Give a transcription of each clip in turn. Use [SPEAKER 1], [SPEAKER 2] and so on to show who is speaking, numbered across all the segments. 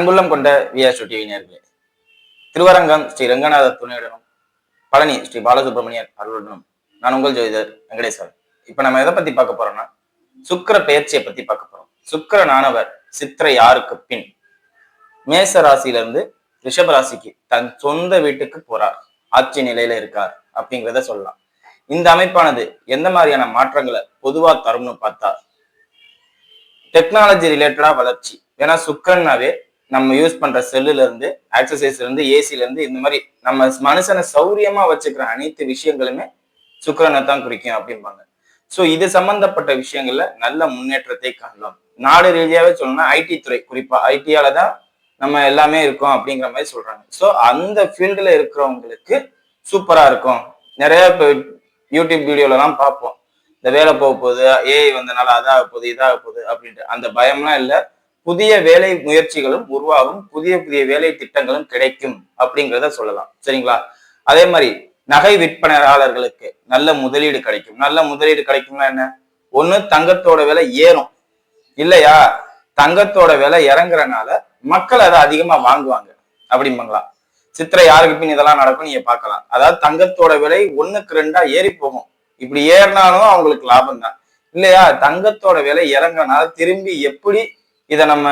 [SPEAKER 1] அன்புள்ளம் கொண்ட VR TV நேயர்களே, திருவரங்கம் ஸ்ரீ ரங்கநாத துணையுடனும் பழனி ஸ்ரீ பாலசுப்ரமணியர் அருளுடனும் நான் உங்கள் ஜோதிடர் வெங்கடேஸ்வரன். இப்ப நம்ம எதை பத்தி பார்க்க போறோம்னா, சுக்கிர பெயர்ச்சியை பத்தி பார்க்க போறோம். சுக்கிரனானவர் சித்திரை 6க்கு பின் மேச ராசியிலிருந்து ரிஷப ராசிக்கு தன் சொந்த வீட்டுக்கு போறார், ஆட்சி நிலையில இருக்கார் அப்படிங்கிறத சொல்லலாம். இந்த அமைப்பானது எந்த மாதிரியான மாற்றங்களை பொதுவா தரும்னு பார்த்தா, டெக்னாலஜி ரிலேட்டடா வளர்ச்சி. ஏன்னா சுக்கரனாவே நம்ம யூஸ் பண்ற செல்லுல இருந்து, ஆக்சசைஸ்ல இருந்து, ஏசில இருந்து, இந்த மாதிரி நம்ம மனுஷனை சௌரியமா வச்சுக்கிற அனைத்து விஷயங்களுமே சுக்கிரனை தான் குறிக்கும் அப்படிம்பாங்க. சோ இது சம்பந்தப்பட்ட விஷயங்கள்ல நல்ல முன்னேற்றத்தை காணலாம். நாடு ரீதியாவே சொல்லணும்னா ஐடி துறை, குறிப்பா ஐடியால தான் நம்ம எல்லாமே இருக்கோம் அப்படிங்கிற மாதிரி சொல்றாங்க. சோ அந்த ஃபீல்டுல இருக்கிறவங்களுக்கு சூப்பரா இருக்கும். நிறைய யூடியூப் வீடியோல எல்லாம் பார்ப்போம், இந்த வேலை போக போகுது, ஏஐ வந்தனால அதாக போகுது இதாக போகுது அப்படின்ட்டு. அந்த பயம்லாம் இல்லை. புதிய வேலை முயற்சிகளும் உருவாகும், புதிய புதிய வேலை திட்டங்களும் கிடைக்கும் அப்படிங்கிறத சொல்லலாம். சரிங்களா? அதே மாதிரி நகை விற்பனையாளர்களுக்கு நல்ல முதலீடு கிடைக்கும். நல்ல முதலீடு கிடைக்கும்னா என்ன? ஒண்ணு, தங்கத்தோட விலை ஏறும், இல்லையா தங்கத்தோட விலை இறங்குறனால மக்கள் அதை அதிகமா வாங்குவாங்க அப்படிம்பாங்களா. சித்திரை 6க்கு பின் இதெல்லாம் நடக்கும், நீங்க பார்க்கலாம். அதாவது தங்கத்தோட விலை 1க்கு 2 ஏறி போகும். இப்படி ஏறினாலும் அவங்களுக்கு லாபம் தான், இல்லையா? தங்கத்தோட விலை இறங்கினால திரும்பி எப்படி இதை நம்ம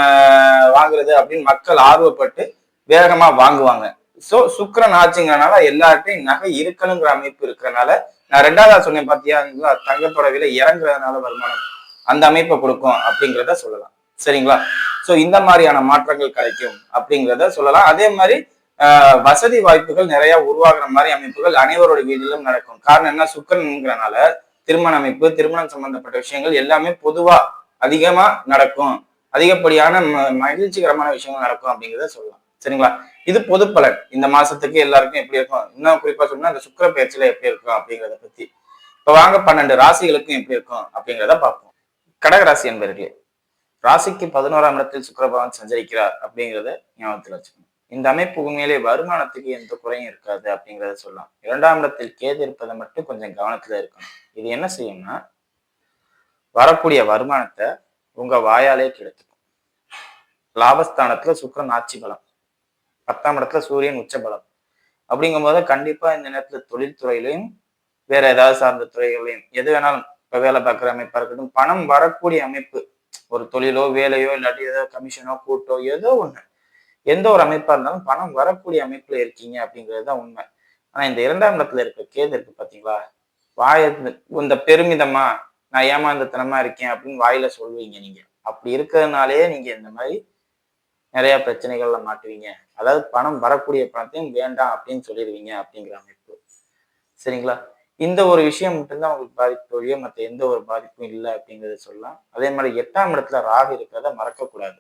[SPEAKER 1] வாங்குறது அப்படின்னு மக்கள் ஆர்வப்பட்டு வேகமா வாங்குவாங்க. சோ சுக்கிரன் ஆச்சுங்கிறனால எல்லார்ட்டையும் நகை இருக்கணுங்கிற அமைப்பு இருக்கிறனால, நான் 2வதா சொன்னேன் பாத்தியா, தங்கத்தோட விலை இறங்குறதுனால வருமானம், அந்த அமைப்பை கொடுக்கும் அப்படிங்கிறத சொல்லலாம். சரிங்களா? சோ இந்த மாதிரியான மாற்றங்கள் கிடைக்கும் அப்படிங்கிறத சொல்லலாம். அதே மாதிரி வசதி வாய்ப்புகள் நிறைய உருவாகிற மாதிரி அமைப்புகள் அனைவரோட வீட்டிலும் நடக்கும். காரணம் என்ன? சுக்கிரன்ங்கிறனால திருமண அமைப்பு, திருமணம் சம்பந்தப்பட்ட விஷயங்கள் எல்லாமே பொதுவா அதிகமா நடக்கும், அதிகப்படியான மகிழ்ச்சிகரமான விஷயங்கள் நடக்கும் அப்படிங்கிறத சொல்லலாம். சரிங்களா? இது பொது பலன். இந்த மாசத்துக்கு எல்லாருக்கும் எப்படி இருக்கும், இன்னும் குறிப்பா சொன்னா இந்த சுக்கிர பயிற்சியில எப்படி இருக்கும் அப்படிங்கிறத பத்தி. இப்ப வாங்க 12 ராசிகளுக்கும் எப்படி இருக்கும் அப்படிங்கிறத பார்ப்போம். கடகராசி என்பர்களே, ராசிக்கு 11ஆம் இடத்தில் சுக்கிர பகவான் சஞ்சரிக்கிறார் அப்படிங்கிறத ஞாபகத்தில் வச்சுக்கணும். இந்த அமைப்பு உண்மையிலே வருமானத்துக்கு எந்த குறையும் இருக்காது அப்படிங்கிறத சொல்லலாம். 2ஆம் இடத்தில் கேது இருப்பதை மட்டும் கொஞ்சம் கவனத்துல இருக்கணும். இது என்ன செய்யும்னா, வரக்கூடிய வருமானத்தை உங்க வாயாலே கெடுத்துக்கும். லாபஸ்தானத்துல சுக்கிரன் ஆட்சி பலம், 10ஆம் இடத்துல சூரியன் உச்ச பலம். அப்படிங்கும் போது கண்டிப்பா இந்த நேரத்துல தொழில்துறையிலையும் வேற ஏதாவது சார்ந்த துறைகளையும் எது வேணாலும், இப்ப வேலை பார்க்குற அமைப்பா இருக்கட்டும், பணம் வரக்கூடிய அமைப்பு, ஒரு தொழிலோ வேலையோ இல்லாட்டி ஏதோ கமிஷனோ கூட்டோ ஏதோ ஒண்ணு, எந்த ஒரு அமைப்பா இருந்தாலும் பணம் வரக்கூடிய அமைப்புல இருக்கீங்க அப்படிங்கிறதுதான் உண்மை. ஆனா இந்த 2ஆம் இடத்துல இருக்க கேது இருக்கு பாத்தீங்களா, வாய இந்த பெருமிதமா நான் ஏமாந்தத்தனமா இருக்கேன் அப்படின்னு வாயில சொல்வீங்க நீங்க. அப்படி இருக்கிறதுனாலே நீங்க இந்த மாதிரி நிறைய பிரச்சனைகள்ல மாட்டுவீங்க. அதாவது பணம் வரக்கூடிய பணத்தையும் வேண்டாம் அப்படின்னு சொல்லிடுவீங்க அப்படிங்கிற அமைப்பு. சரிங்களா? இந்த ஒரு விஷயம் மட்டும்தான் உங்களுக்கு பாதிப்பு ஒழிய மற்ற எந்த ஒரு பாதிப்பும் இல்லை அப்படிங்கிறத சொல்லலாம். அதே மாதிரி 8ஆம் இடத்துல ராகு இருக்கிறத மறக்கக்கூடாது.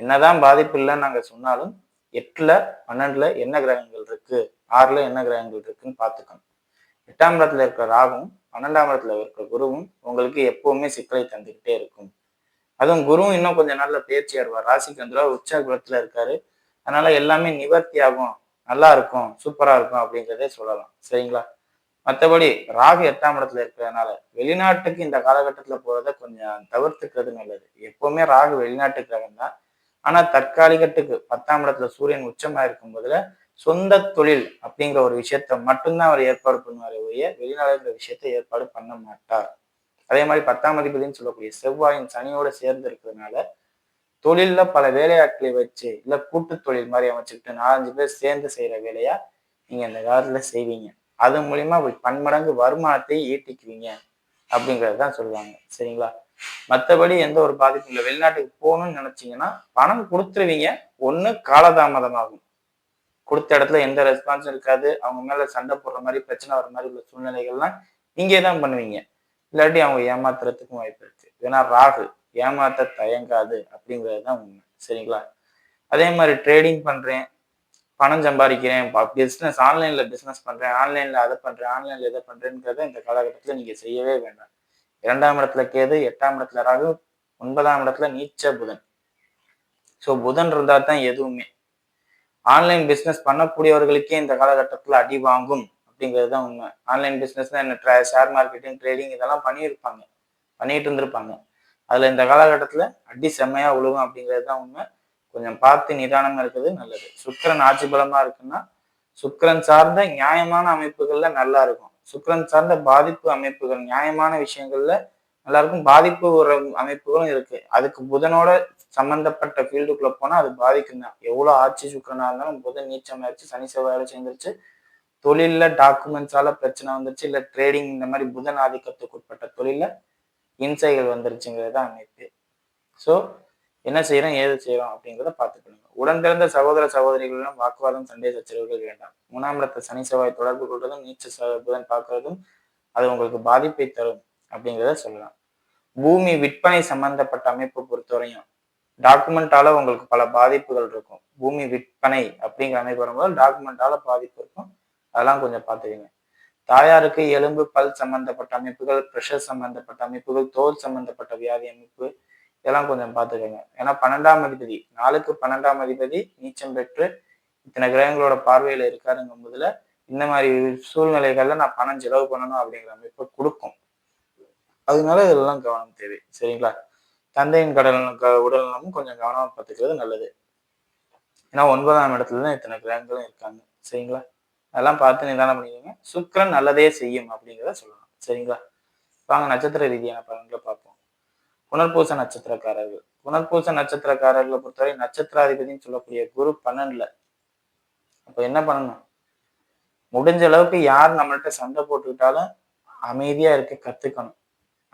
[SPEAKER 1] என்னதான் பாதிப்பு இல்லைன்னு நாங்க சொன்னாலும் 8ல 12ல என்ன கிரகங்கள் இருக்கு, 6ல என்ன கிரகங்கள் இருக்குன்னு பார்த்துக்கணும். 8ஆம் இடத்துல இருக்கிற ராகும் 12ஆம் இடத்துல இருக்கிற குருவும் உங்களுக்கு எப்பவுமே சிக்கலை தந்துக்கிட்டே இருக்கும். அதுவும் குருவும் இன்னும் கொஞ்சம் நாள்ல பயிற்சி ஆடுவார், ராசிக்கு வந்துடுவார், உச்ச குலத்துல இருக்காரு. அதனால எல்லாமே நிவர்த்தி ஆகும், நல்லா இருக்கும், சூப்பரா இருக்கும் அப்படிங்கிறதே சொல்லலாம். சரிங்களா? மற்றபடி ராகு 8ஆம் இடத்துல இருக்கிறதுனால வெளிநாட்டுக்கு இந்த காலகட்டத்துல போறதை கொஞ்சம் தவிர்த்துக்கிறது நல்லது. எப்பவுமே ராகு வெளிநாட்டு கிரகம் தான். ஆனா தற்காலிகத்துக்கு 10ஆம் இடத்துல சூரியன் உச்சமா இருக்கும் போதுல சொந்த தொழில் அப்படிங்கிற ஒரு விஷயத்த மட்டும்தான் அவர் ஏற்பாடு பண்ணுவாரே ஒழிய வெளிநாடுங்கிற விஷயத்த ஏற்பாடு பண்ண மாட்டார். அதே மாதிரி 10ஆம் அதிபதினு சொல்லக்கூடிய செவ்வாயின் சனியோட சேர்ந்து இருக்கிறதுனால தொழில்ல பல வேலையாட்களை வச்சு, இல்ல கூட்டு தொழில் மாதிரி அமைச்சுக்கிட்டு 4-5 பேர் சேர்ந்து செய்யற வேலையா நீங்க இந்த காலத்துல செய்வீங்க. அது மூலியமா பன்மடங்கு வருமானத்தை ஈட்டிக்குவீங்க அப்படிங்கறதுதான் சொல்லுவாங்க. சரிங்களா? மற்றபடி எந்த ஒரு பாதிப்பும் இல்லை. வெளிநாட்டுக்கு போகணும்னு நினைச்சீங்கன்னா பணம் கொடுத்துருவீங்க, ஒண்ணு காலதாமதமாகும், கொடுத்த இடத்துல எந்த ரெஸ்பான்ஸும் இருக்காது, அவங்க மேல சண்டை போடுற மாதிரி பிரச்சனை வர மாதிரி உள்ள சூழ்நிலைகள்லாம் இங்கே தான் பண்ணுவீங்க, இல்லாட்டி அவங்க ஏமாத்துறதுக்கும் வாய்ப்பு இருக்கு. ஏன்னா ராகு ஏமாத்த தயங்காது அப்படிங்கிறது தான் உண்மை. சரிங்களா? அதே மாதிரி ட்ரேடிங் பண்றேன், பணம் சம்பாதிக்கிறேன், பிசினஸ் ஆன்லைன்ல பிசினஸ் பண்றேன், ஆன்லைன்ல அதை பண்றேன், ஆன்லைன்ல இதை பண்றேங்கிறத இந்த காலகட்டத்துல நீங்க செய்யவே வேண்டாம். 2ஆம் இடத்துல கேது, 8ஆம் இடத்துல ராகு, 9ஆம் இடத்துல நீச்ச புதன். ஸோ புதன் இருந்தா தான் எதுவுமே. ஆன்லைன் பிசினஸ் பண்ணக்கூடியவர்களுக்கே இந்த காலகட்டத்துல அடி வாங்கும் அப்படிங்கிறது தான் உண்மை. ஆன்லைன் பிசினஸ் தான் என்ன, ஷேர் மார்க்கெட்டிங், ட்ரேடிங் இதெல்லாம் பண்ணிட்டு இருந்திருப்பாங்க. அதுல இந்த காலகட்டத்துல அடி செம்மையா விழுகும் அப்படிங்கிறது தான் உண்மை. கொஞ்சம் பார்த்து நிதானமா இருக்கிறது நல்லது. சுக்கிரன் ஆட்சி பலமா இருக்குன்னா சுக்கிரன் சார்ந்த நியாயமான அமைப்புகள்ல நல்லா இருக்கும். சுக்கிரன் சார்ந்த பாதிப்பு அமைப்புகள் நியாயமான விஷயங்கள்ல நல்லா இருக்கும். பாதிப்பு ஒரு அமைப்புகளும் இருக்கு. அதுக்கு புதனோட சம்பந்தப்பட்ட ஃபீல்டுக்குள்ள போனா அது பாதிக்கும் தான். எவ்வளவு ஆட்சி சுக்கிரனா இருந்தாலும் புதன் நீச்சமாயிருச்சு, சனி செவ்வாயோட சேர்ந்துருச்சு, தொழில்ல டாக்குமெண்ட்ஸால பிரச்சனை வந்துருச்சு, இல்ல ட்ரேடிங் இந்த மாதிரி புதன் ஆதிக்கத்துக்கு உட்பட்ட தொழில்ல இன்சைகள் வந்துருச்சுங்கிறது தான் அமைப்பு. ஸோ என்ன செய்யறோம் ஏது செய்யறோம் அப்படிங்கிறத பார்த்துக்கணுங்க. உடன் பிறந்த சகோதர சகோதரிகளிடம் வாக்குவாதம் சண்டை சச்சரவுகள் வேண்டாம். 3ஆம் இடத்தை சனி செவ்வாய் தொடர்பு கொள்றதும் நீச்ச புதன் பார்க்கறதும் அது உங்களுக்கு பாதிப்பை தரும் அப்படிங்கிறத சொல்லலாம். பூமி விற்பனை சம்பந்தப்பட்ட அமைப்பை பொறுத்தவரையும் டாக்குமெண்டால உங்களுக்கு பல பாதிப்புகள் இருக்கும். பூமி விற்பனை அப்படிங்கிற அமைப்பு வரும்போது டாக்குமெண்டால பாதிப்பு இருக்கும். அதெல்லாம் கொஞ்சம் பார்த்துக்கங்க. தாயாருக்கு எலும்பு பல் சம்பந்தப்பட்ட அமைப்புகள், பிரஷர் சம்பந்தப்பட்ட அமைப்புகள், தோல் சம்பந்தப்பட்ட வியாதி அமைப்பு இதெல்லாம் கொஞ்சம் பார்த்துக்கோங்க. ஏன்னா 12ஆம் அதிபதி 4க்கு 12ஆம் அதிபதி நீச்சம் பெற்று இத்தனை கிரகங்களோட பார்வையில இருக்காருங்கும் போதுல இந்த மாதிரி சூழ்நிலைகள்ல நான் பணம் செலவு பண்ணணும் அப்படிங்கிற அமைப்பை கொடுக்கும். அதனால இதெல்லாம் கவனம் தேவை. சரிங்களா? தந்தையின் உடல்நலமும் கொஞ்சம் கவனமா பார்த்துக்கிறது நல்லது. ஏன்னா 9ஆம் இடத்துலதான் இத்தனை கிரகங்களும் இருக்காங்க. சரிங்களா? அதெல்லாம் பார்த்து நிதானம் பண்ணிக்கோங்க. சுக்கிரன் நல்லதே செய்யும் அப்படிங்கிறத சொல்லலாம். சரிங்களா? வாங்க நட்சத்திர ரீதியான பலன்களை பார்ப்போம். புனர்பூச நட்சத்திரக்காரர்கள். புனர்பூச நட்சத்திரக்காரர்களை பொறுத்தவரை நட்சத்திராதிபதினு சொல்லக்கூடிய குரு 12ல. அப்ப என்ன பண்ணணும்? முடிஞ்ச அளவுக்கு யார் நம்மள்ட்ட சண்டை போட்டுக்கிட்டாலும் அமைதியா இருக்க கத்துக்கணும்.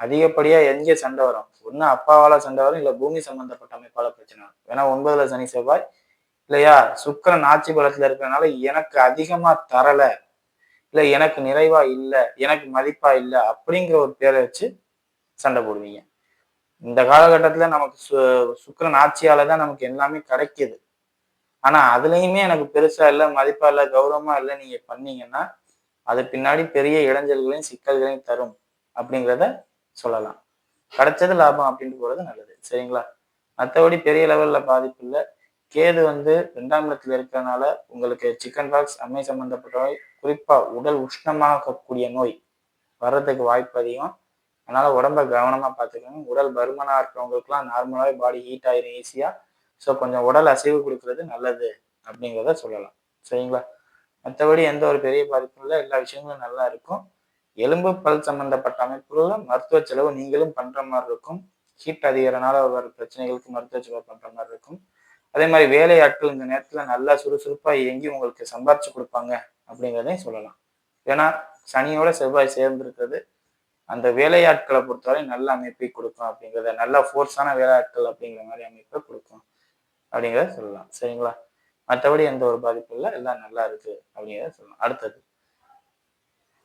[SPEAKER 1] அதிகப்படியா எங்க சண்டை வரும்? ஒண்ணு அப்பாவால சண்டை வரும், இல்ல பூமி சம்பந்தப்பட்ட அமைப்பால பிரச்சனை வரும். ஏன்னா 9ல சனி செவ்வாய் இல்லையா? சுக்கிரன் ஆட்சி பலத்துல இருக்கிறதுனால எனக்கு அதிகமா தரல, இல்ல எனக்கு நிறைவா இல்ல, எனக்கு மதிப்பா இல்ல அப்படிங்கிற ஒரு பேரை வச்சு சண்டை போடுவீங்க. இந்த காலகட்டத்துல நமக்கு சுக்கிரன் ஆட்சியாலதான் நமக்கு எல்லாமே கிடைக்குது. ஆனா அதுலயுமே எனக்கு பெருசா இல்ல, மதிப்பா இல்ல, கௌரவமா இல்ல நீங்க பண்ணீங்கன்னா அது பின்னாடி பெரிய இடைஞ்சல்களையும் சிக்கல்களையும் தரும் அப்படிங்கிறத சொல்லலாம். கிடைச்சது லாபம் அப்படின்ட்டு போறது நல்லது. சரிங்களா? மற்றபடி பெரிய லெவல்ல பாதிப்பு இல்லை. கேது 2ஆம் இடத்துல இருக்கிறதுனால உங்களுக்கு சிக்கன் பாக்ஸ், அம்மை சம்பந்தப்பட்ட நோய், குறிப்பா உடல் உஷ்ணமாகக்கூடிய நோய் வர்றதுக்கு வாய்ப்பு அதிகம். அதனால உடம்ப கவனமா பார்த்துக்கோங்க. உடல் பருமனா இருக்கிறவங்களுக்குலாம் நார்மலாவே பாடி ஹீட் ஆயிரும் ஈஸியா. ஸோ கொஞ்சம் உடல் அசைவு கொடுக்கறது நல்லது அப்படிங்கிறத சொல்லலாம். சரிங்களா? மற்றபடி எந்த ஒரு பெரிய பாதிப்பும் இல்லை. எல்லா விஷயங்களும் நல்லா இருக்கும். எலும்பு பல் சம்பந்தப்பட்ட அமைப்புகள்ல மருத்துவ செலவு நீங்களும் பண்ற மாதிரி இருக்கும். ஹீட் அதிகறனால வர பிரச்சனைகளுக்கு மருத்துவ செலவு பண்ற மாதிரி இருக்கும். அதே மாதிரி வேலையாட்கள் இந்த நேரத்துல நல்லா சுறுசுறுப்பா இயங்கி உங்களுக்கு சம்பாரிச்சு கொடுப்பாங்க அப்படிங்கிறதையும் சொல்லலாம். ஏன்னா சனியோட செவ்வாய் சேர்ந்திருக்கிறது அந்த வேலையாட்களை பொறுத்தவரை நல்ல அமைப்பை கொடுக்கும் அப்படிங்கிறத, நல்ல ஃபோர்ஸான வேலையாட்கள் அப்படிங்கிற மாதிரி அமைப்பை கொடுக்கும் அப்படிங்கிறத சொல்லலாம். சரிங்களா? மற்றபடி எந்த ஒரு பாதிப்பும் இல்லை, எல்லாம் நல்லா இருக்கு அப்படிங்கிறத சொல்லலாம். அடுத்தது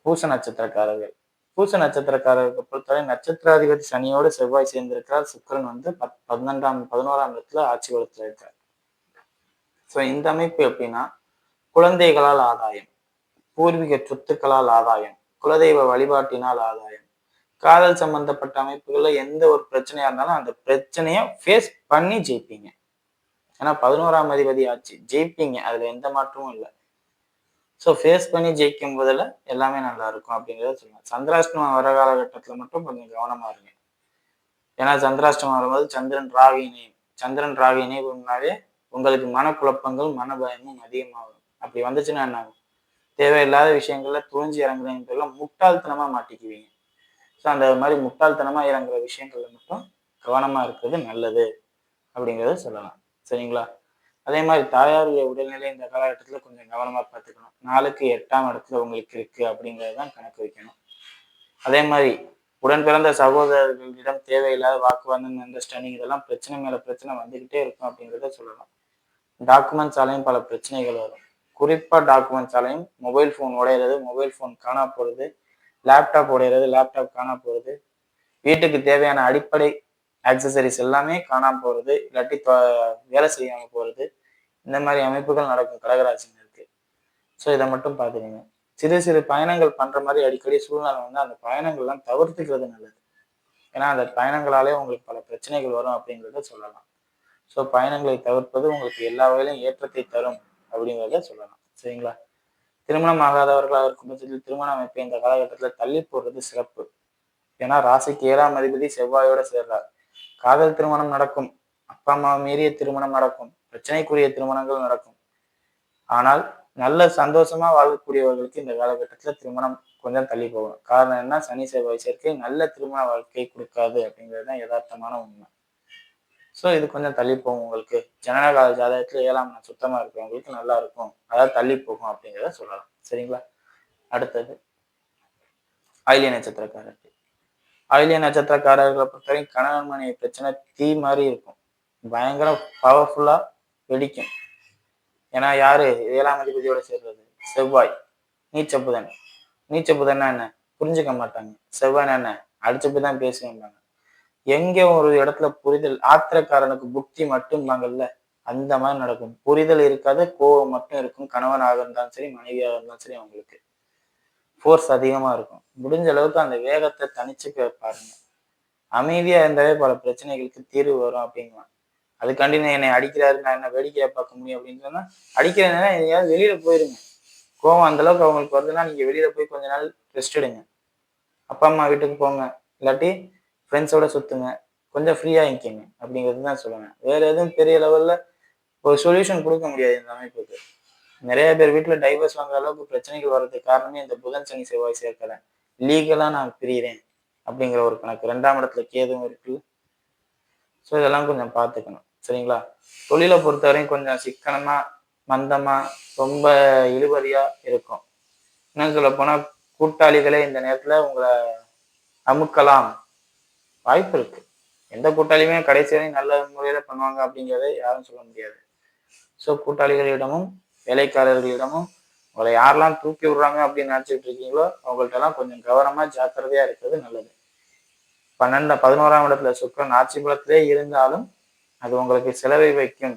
[SPEAKER 1] பூச நட்சத்திரக்காரர்கள். பூச நட்சத்திரக்காரர்களை பொறுத்தவரை நட்சத்திராதிபதி சனியோடு செவ்வாய் சேர்ந்திருக்கிறார். சுக்கிரன் 11ஆம் இடத்துல ஆட்சி பலத்துல இருக்கார். ஸோ இந்த அமைப்பு எப்படின்னா, குழந்தைகளால் ஆதாயம், பூர்வீக சொத்துக்களால் ஆதாயம், குலதெய்வ வழிபாட்டினால் ஆதாயம், காதல் சம்பந்தப்பட்ட அமைப்புகள்ல எந்த ஒரு பிரச்சனையா இருந்தாலும் அந்த பிரச்சனைய ஃபேஸ் பண்ணி ஜெயிப்பீங்க. ஏன்னா 11ஆம் அதிபதி ஆட்சி ஜெயிப்பீங்க, அதுல எந்த மாற்றமும் இல்லை. ஸோ ஃபேஸ் பண்ணி ஜெயிக்கும் போதுல எல்லாமே நல்லா இருக்கும் அப்படிங்கிறத சொல்லுவேன். சந்திராஷ்டமம் வர காலகட்டத்துல மட்டும் கொஞ்சம் கவனமா இருங்க. ஏன்னா சந்திராஷ்டமம் வரும்போது சந்திரன் ராகு இணைவுனாவே உங்களுக்கு மனக்குழப்பங்கள், மன பயமும் அதிகமாகும். அப்படி வந்துச்சுன்னா என்ன ஆகும்? தேவையில்லாத விஷயங்கள்ல துணிஞ்சு இறங்குறதுல முட்டாள்தனமா மாட்டிக்குவீங்க. ஸோ அந்த மாதிரி முட்டாள்தனமா இறங்குற விஷயங்கள்ல மட்டும் கவனமா இருக்கிறது நல்லது அப்படிங்கிறத சொல்லலாம். சரிங்களா? அதே மாதிரி தாயாருடைய உடல்நிலை இந்த காலகட்டத்தில் கொஞ்சம் கவனமா பார்த்துக்கணும். 4க்கு 8ஆம் இடத்துல உங்களுக்கு இருக்கு அப்படிங்கிறதான் கணக்கு வைக்கணும். அதே மாதிரி உடன் பிறந்த சகோதரர்களிடம் தேவையில்லாத வாக்குவாதம், அண்டர்ஸ்டாண்டிங் இதெல்லாம் பிரச்சனை மேல பிரச்சனை வந்துகிட்டே இருக்கும் அப்படிங்கிறத சொல்லலாம். டாக்குமெண்ட்ஸாலையும் பல பிரச்சனைகள் வரும். குறிப்பா டாக்குமெண்ட்ஸாலையும் மொபைல் ஃபோன் உடையிறது, மொபைல் ஃபோன் காணா போறது, லேப்டாப் உடையிறது, லேப்டாப் காணா போறது, வீட்டுக்கு தேவையான அடிப்படை ஆக்சசரிஸ் எல்லாமே காணாம போறது, இல்லாட்டி வேலை செய்யாம போறது, இந்த மாதிரி அமைப்புகள் நடக்கும் கடகராசினருக்கு. ஸோ இதை மட்டும் பார்த்துக்கங்க. சிறு சிறு பயணங்கள் பண்ற மாதிரி அடிக்கடி சூழ்நிலை அந்த பயணங்கள்லாம் தவிர்த்துக்கிறது நல்லது. ஏன்னா அந்த பயணங்களாலே உங்களுக்கு பல பிரச்சனைகள் வரும் அப்படிங்கிறத சொல்லலாம். ஸோ பயணங்களை தவிர்ப்பது உங்களுக்கு எல்லா வகையிலும் ஏற்றத்தை தரும் அப்படிங்கிறத சொல்லலாம். சரிங்களா? திருமணம் ஆகாதவர்களாக இருக்கும் பட்சத்தில் திருமண அமைப்பை இந்த காலகட்டத்தில் தள்ளி போடுறது சிறப்பு. ஏன்னா ராசிக்கு 7ஆம் அதிபதி செவ்வாயோட சேர்றார். காதல் திருமணம் நடக்கும். அப்பா அம்மா மீறிய திருமணம் நடக்கும், பிரச்சனைக்குரிய திருமணங்கள் நடக்கும். ஆனால் நல்ல சந்தோஷமா வாழக்கூடியவர்களுக்கு இந்த காலகட்டத்துல திருமணம் கொஞ்சம் தள்ளி போகும். காரணம் என்ன? சனி செவ்வாய் சேர்க்கை நல்ல திருமண வாழ்க்கை கொடுக்காது அப்படிங்கிறது தான் யதார்த்தமான உண்மை. ஸோ இது கொஞ்சம் தள்ளி போகும் உங்களுக்கு. ஜனனகால ஜாதகத்துல 7ஆம் இடம் சுத்தமா இருக்கிறவங்களுக்கு நல்லா இருக்கும். அதாவது தள்ளி போகும் அப்படிங்கிறத சொல்லலாம். சரிங்களா? அடுத்தது ஆயில்ய நட்சத்திரக்காரர்கள். ஆயில்ய நட்சத்திரக்காரர்களை பொறுத்தவரைக்கும் கணவன் மனைவி பிரச்சனை தீ மாதிரி இருக்கும். பயங்கர பவர்ஃபுல்லா வெடிக்கும். ஏன்னா யாரு 7ஆம் அதிபதியோட சேர்றது? செவ்வாய். நீச்ச புதன். நீச்ச புதன்னா என்ன? புரிஞ்சுக்க மாட்டாங்க. செவ்வாய்னா என்ன? அடிச்சப்ப தான் பேசுவாங்க. எங்க ஒரு இடத்துல புரிதல், ஆத்திரக்காரனுக்கு புத்தி மட்டும்பாங்கல்ல, அந்த மாதிரி நடக்கும். புரிதல் இருக்காது, கோவம் மட்டும் இருக்கும். கணவனாக இருந்தாலும் சரி, மனைவியாக இருந்தாலும் சரி, அவங்களுக்கு ஃபோர்ஸ் அதிகமா இருக்கும். முடிஞ்ச அளவுக்கு அந்த வேகத்தை தனிச்சுக்க பாருங்க. அமைதியா இருந்தாவே பல பிரச்சனைகளுக்கு தீர்வு வரும் அப்படிங்கலாம். அதுக்காண்டி என்னை அடிக்கிறாரு, நான் என்ன வேடிக்கையா பார்க்க முடியும் அப்படின்னு சொன்னா, அடிக்கிறதுனால எங்கேயாவது வெளியில போயிருங்க. கோவம் அந்த அளவுக்கு அவங்களுக்கு வருதுன்னா நீங்க வெளியில போய் கொஞ்ச நாள் ரெஸ்ட் எடுங்க. அப்பா அம்மா வீட்டுக்கு போங்க, இல்லாட்டி ஃப்ரெண்ட்ஸோட சுத்துங்க, கொஞ்சம் ஃப்ரீயா இருக்கிங்க அப்படிங்கிறது தான் சொல்லுவேன். வேற எதுவும் பெரிய லெவல்ல ஒரு சொல்யூஷன் கொடுக்க முடியாது இந்த அமைப்புக்கு. நிறைய பேர் வீட்டுல டைவர்ஸ் வாங்குற அளவுக்கு பிரச்சனைகள் வர்றதுக்கு காரணமே இந்த புதன் சனி செவ்வாய் சேர்க்கல. லீகலா நான் பிரிகிறேன் அப்படிங்கிற ஒரு கணக்கு. 2ஆம் இடத்துல கேதுவும் இருக்கு. ஸோ இதெல்லாம் கொஞ்சம் பார்த்துக்கணும். சரிங்களா? தொழிலை பொறுத்தவரையும் கொஞ்சம் சிக்கனமா, மந்தமா, ரொம்ப இழுபறியா இருக்கும். இன்னும் சொல்ல போனா கூட்டாளிகளே இந்த நேரத்துல உங்களை அமுக்கலாம் வாய்ப்பு இருக்கு. எந்த கூட்டாளியுமே கடைசி வரை நல்ல முறையில பண்ணுவாங்க அப்படிங்கிறத யாரும் சொல்ல முடியாது. ஸோ கூட்டாளிகளிடமும் வேலைக்காரர்களிடமும் உங்களை யாரெல்லாம் தூக்கி விடுறாங்க அப்படின்னு நினைச்சிட்டு இருக்கீங்களோ அவங்கள்ட்ட எல்லாம் கொஞ்சம் கவனமா ஜாக்கிரதையா இருக்கிறது நல்லது. 11ஆம் இடத்துல சுக்கிரன் ஆட்சி பலத்திலே இருந்தாலும் அது உங்களுக்கு செலவை வைக்கும்,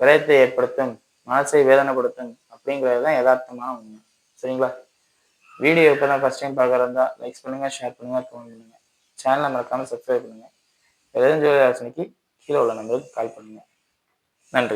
[SPEAKER 1] விரயத்தை ஏற்படுத்தும், மனசை வேதனைப்படுத்தும் அப்படிங்கிறது தான் யதார்த்தமான உண்மை. சரிங்களா? வீடியோ இப்பதான் ஃபர்ஸ்ட் டைம் பார்க்கறதா லைக் பண்ணுங்க, ஷேர் பண்ணுங்க, கமெண்ட் பண்ணுங்க. சேனலை மறக்காம சப்ஸ்கிரைப் பண்ணுங்க. எதுவும் ஜோதிட ஆலோசனைக்கு கீழே உள்ள நம்பருக்கு கால் பண்ணுங்க. நன்றி.